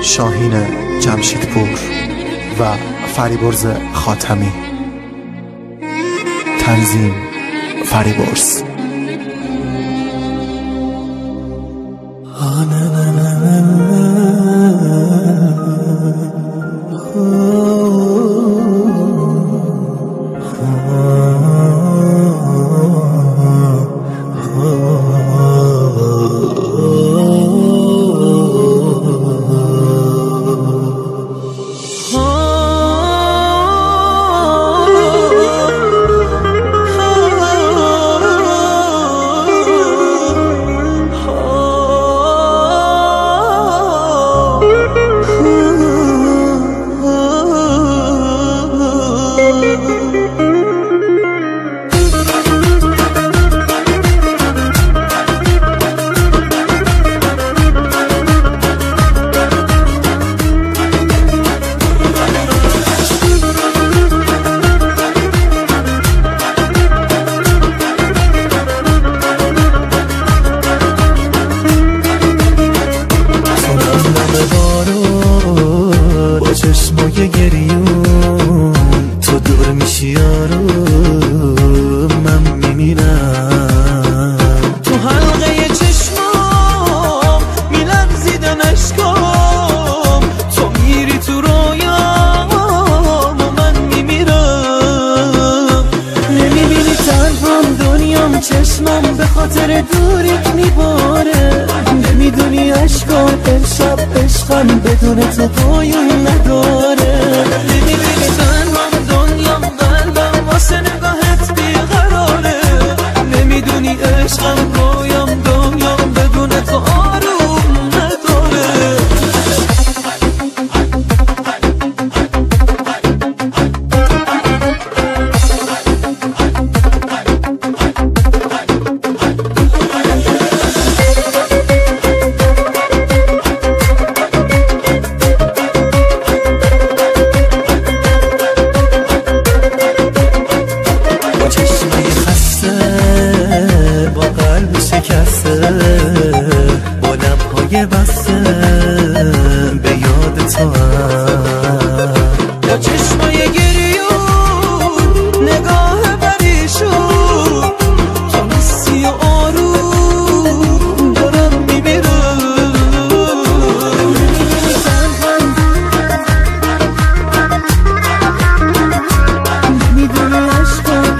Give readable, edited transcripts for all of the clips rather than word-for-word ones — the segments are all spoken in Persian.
شاهین جمشیدپور و فریبرز خاتمی. تنظیم فریبرز. چشمای گریون تو دور میشی یارو من میمیرم تو حلقه چشمام میلرزیدن اشکام تو میری تو رویام و من میمیرم نمیبینی تنهام دنیام چشمام به خاطر دوریت میباره نمیدونی اشکام امشب عشقم بدون تو پایون نداره نمیبینی تنهام دنیام قلبم واسه نگاهت بیقراره نمیدونی عشقم رویام دنیام بدون تو آروم نداره با لبهای بسته به یاد تو با چشمای گریون نگاه پریشون تو نیستی و آروم دارم میمیرم نمیدونی عشقم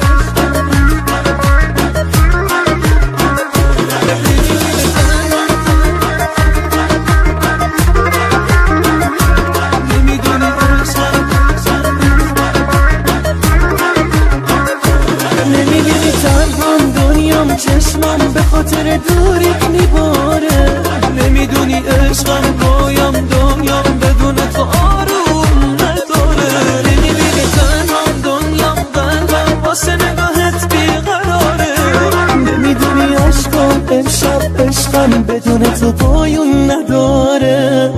چشمم به خاطر دوریت میباره نمیدونی عشقم رویام دنیام بدون تو آروم نداره نمیبینی تنهام دنیام قلبم واسه نگاهت بیقراره نمیدونی عشقم امشب عشقم بدون تو پایون نداره